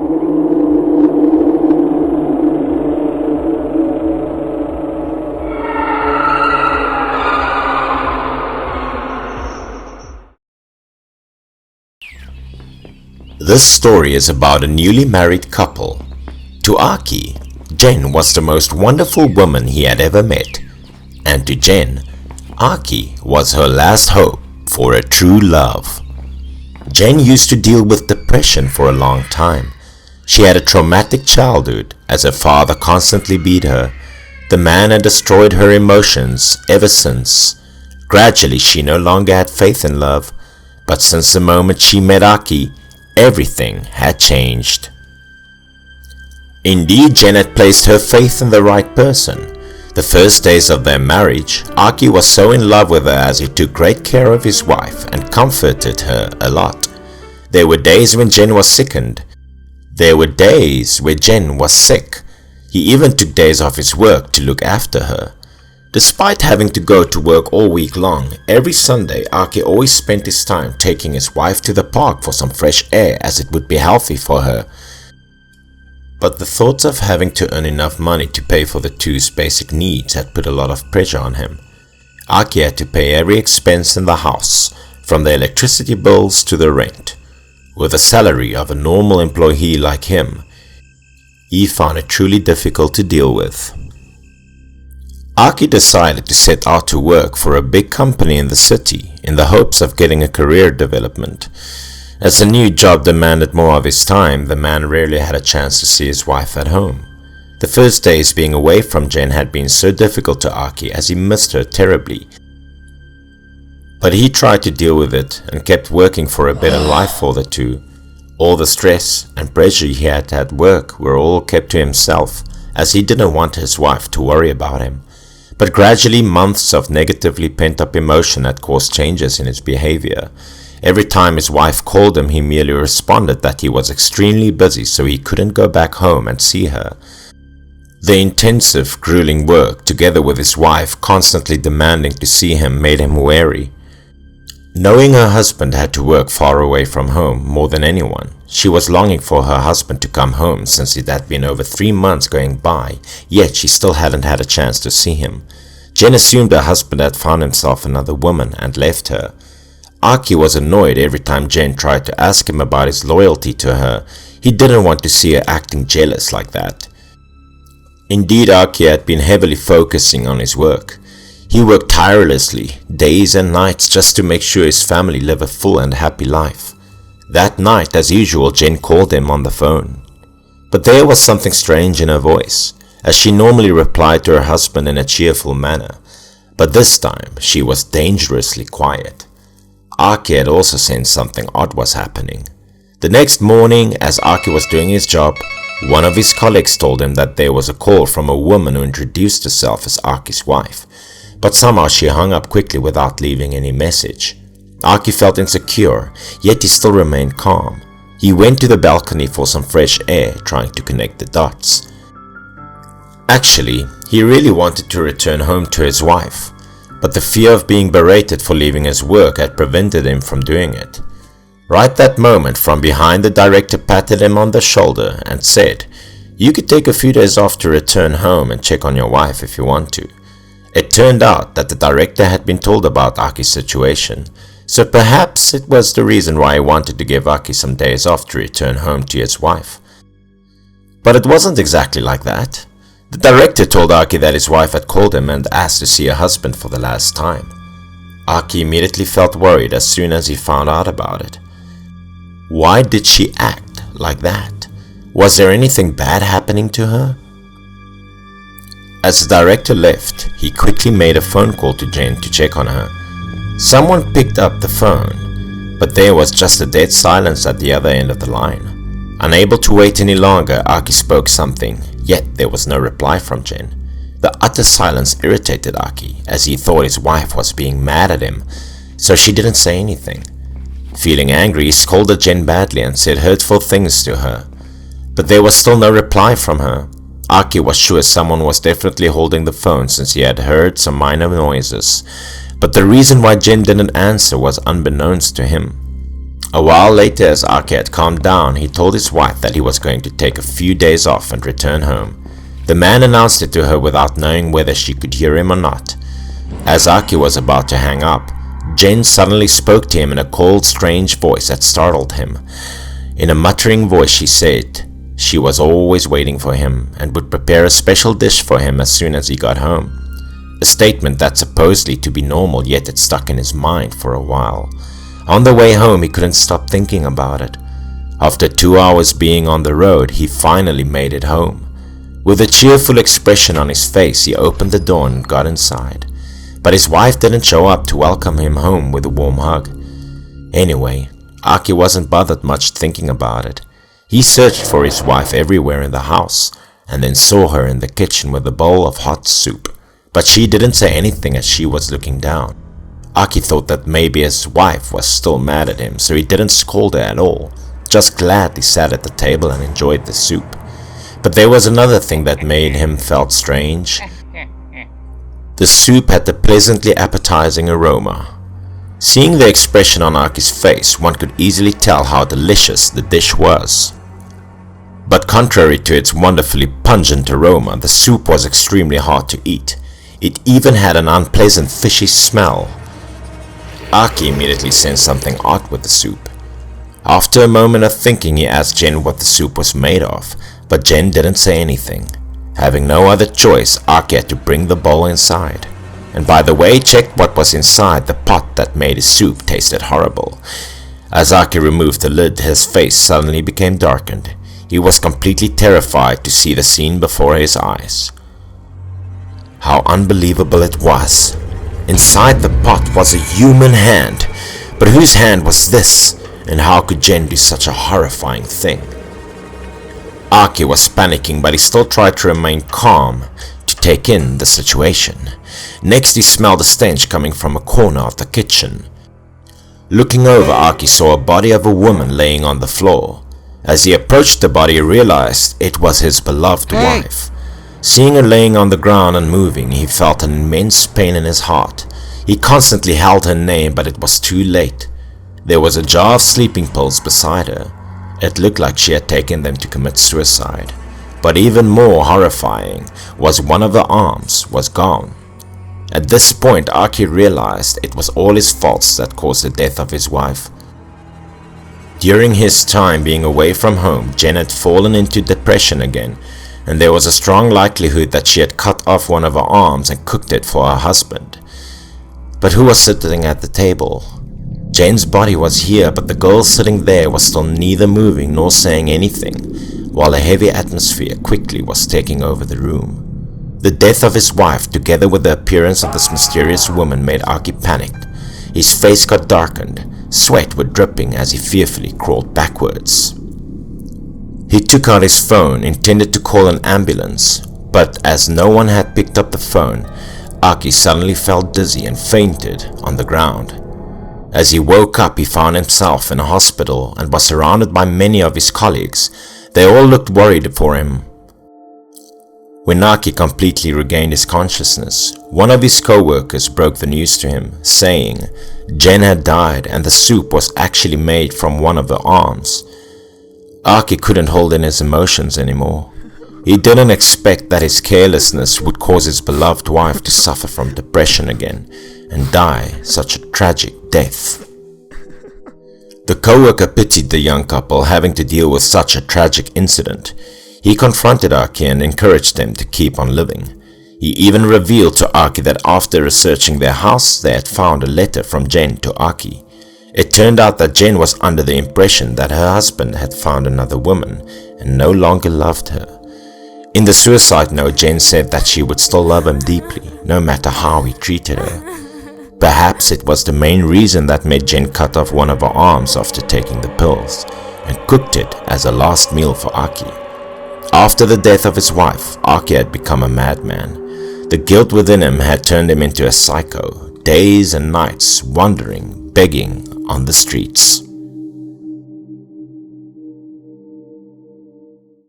This story is about a newly married couple. To Aki, Jen was the most wonderful woman he had ever met, and to Jen, Aki was her last hope for a true love. Jen used to deal with depression for a long time. She had a traumatic childhood as her father constantly beat her. The man had destroyed her emotions ever since. Gradually she no longer had faith in love, but since the moment she met Aki, everything had changed. Indeed, Jen had placed her faith in the right person. The first days of their marriage, Aki was so in love with her as he took great care of his wife and comforted her a lot. There were days when Jen was sickened. There were days where Jen was sick. He even took days off his work to look after her. Despite having to go to work all week long, every Sunday Aki always spent his time taking his wife to the park for some fresh air, as it would be healthy for her. But the thoughts of having to earn enough money to pay for the two's basic needs had put a lot of pressure on him. Aki had to pay every expense in the house, from the electricity bills to the rent. With the salary of a normal employee like him, he found it truly difficult to deal with. Aki decided to set out to work for a big company in the city in the hopes of getting a career development. As the new job demanded more of his time, the man rarely had a chance to see his wife at home. The first days being away from Jen had been so difficult to Aki as he missed her terribly. But he tried to deal with it and kept working for a better life for the two. All the stress and pressure he had at work were all kept to himself, as he didn't want his wife to worry about him. But gradually months of negatively pent-up emotion had caused changes in his behavior. Every time his wife called him, he merely responded that he was extremely busy, so he couldn't go back home and see her. The intensive, grueling work, together with his wife constantly demanding to see him, made him wary. Knowing her husband had to work far away from home more than anyone, she was longing for her husband to come home, since it had been over 3 months going by, yet she still hadn't had a chance to see him. Jen assumed her husband had found himself another woman and left her. Aki was annoyed every time Jen tried to ask him about his loyalty to her. He didn't want to see her acting jealous like that. Indeed, Aki had been heavily focusing on his work. He worked tirelessly, days and nights, just to make sure his family lived a full and happy life. That night, as usual, Jen called him on the phone. But there was something strange in her voice, as she normally replied to her husband in a cheerful manner. But this time, she was dangerously quiet. Aki had also sensed something odd was happening. The next morning, as Aki was doing his job, one of his colleagues told him that there was a call from a woman who introduced herself as Aki's wife. But somehow she hung up quickly without leaving any message. Aki felt insecure, yet he still remained calm. He went to the balcony for some fresh air, trying to connect the dots. Actually, he really wanted to return home to his wife, but the fear of being berated for leaving his work had prevented him from doing it. Right that moment, from behind, the director patted him on the shoulder and said, "You could take a few days off to return home and check on your wife if you want to." It turned out that the director had been told about Aki's situation, so perhaps it was the reason why he wanted to give Aki some days off to return home to his wife. But it wasn't exactly like that. The director told Aki that his wife had called him and asked to see her husband for the last time. Aki immediately felt worried as soon as he found out about it. Why did she act like that? Was there anything bad happening to her? As the director left, he quickly made a phone call to Jen to check on her. Someone picked up the phone, but there was just a dead silence at the other end of the line. Unable to wait any longer, Aki spoke something, yet there was no reply from Jen. The utter silence irritated Aki, as he thought his wife was being mad at him, so she didn't say anything. Feeling angry, he scolded Jen badly and said hurtful things to her, but there was still no reply from her. Aki was sure someone was definitely holding the phone, since he had heard some minor noises, but the reason why Jen didn't answer was unbeknownst to him. A while later, as Aki had calmed down, he told his wife that he was going to take a few days off and return home. The man announced it to her without knowing whether she could hear him or not. As Aki was about to hang up, Jen suddenly spoke to him in a cold, strange voice that startled him. In a muttering voice she said she was always waiting for him and would prepare a special dish for him as soon as he got home. A statement that supposedly to be normal, yet it stuck in his mind for a while. On the way home he couldn't stop thinking about it. After 2 hours being on the road, he finally made it home. With a cheerful expression on his face, he opened the door and got inside. But his wife didn't show up to welcome him home with a warm hug. Anyway, Aki wasn't bothered much thinking about it. He searched for his wife everywhere in the house, and then saw her in the kitchen with a bowl of hot soup. But she didn't say anything as she was looking down. Aki thought that maybe his wife was still mad at him, so he didn't scold her at all, just gladly sat at the table and enjoyed the soup. But there was another thing that made him felt strange. The soup had a pleasantly appetizing aroma. Seeing the expression on Aki's face, one could easily tell how delicious the dish was. But contrary to its wonderfully pungent aroma, the soup was extremely hard to eat. It even had an unpleasant fishy smell. Aki immediately sensed something odd with the soup. After a moment of thinking, he asked Jen what the soup was made of, but Jen didn't say anything. Having no other choice, Aki had to bring the bowl inside. And by the way, checked what was inside the pot that made his soup tasted horrible. As Aki removed the lid, his face suddenly became darkened. He was completely terrified to see the scene before his eyes. How unbelievable it was. Inside the pot was a human hand. But whose hand was this? And how could Jen do such a horrifying thing? Aki was panicking, but he still tried to remain calm to take in the situation. Next, he smelled a stench coming from a corner of the kitchen. Looking over, Aki saw a body of a woman laying on the floor. As he approached the body, he realized it was his beloved wife. Seeing her laying on the ground unmoving, he felt an immense pain in his heart. He constantly held her name, but it was too late. There was a jar of sleeping pills beside her. It looked like she had taken them to commit suicide. But even more horrifying was one of her arms was gone. At this point, Aki realized it was all his faults that caused the death of his wife. During his time being away from home, Jen had fallen into depression again, and there was a strong likelihood that she had cut off one of her arms and cooked it for her husband. But who was sitting at the table? Jen's body was here, but the girl sitting there was still neither moving nor saying anything, while a heavy atmosphere quickly was taking over the room. The death of his wife, together with the appearance of this mysterious woman, made Aki panic. His face got darkened, sweat was dripping as he fearfully crawled backwards. He took out his phone, intended to call an ambulance, but as no one had picked up the phone, Aki suddenly felt dizzy and fainted on the ground. As he woke up, he found himself in a hospital and was surrounded by many of his colleagues. They all looked worried for him. When Aki completely regained his consciousness, one of his co-workers broke the news to him, saying Jen had died and the soup was actually made from one of her arms. Aki couldn't hold in his emotions anymore. He didn't expect that his carelessness would cause his beloved wife to suffer from depression again and die such a tragic death. The co-worker pitied the young couple having to deal with such a tragic incident. He confronted Aki and encouraged them to keep on living. He even revealed to Aki that after researching their house, they had found a letter from Jen to Aki. It turned out that Jen was under the impression that her husband had found another woman and no longer loved her. In the suicide note, Jen said that she would still love him deeply, no matter how he treated her. Perhaps it was the main reason that made Jen cut off one of her arms after taking the pills and cooked it as a last meal for Aki. After the death of his wife, Aki had become a madman. The guilt within him had turned him into a psycho, days and nights wandering, begging on the streets.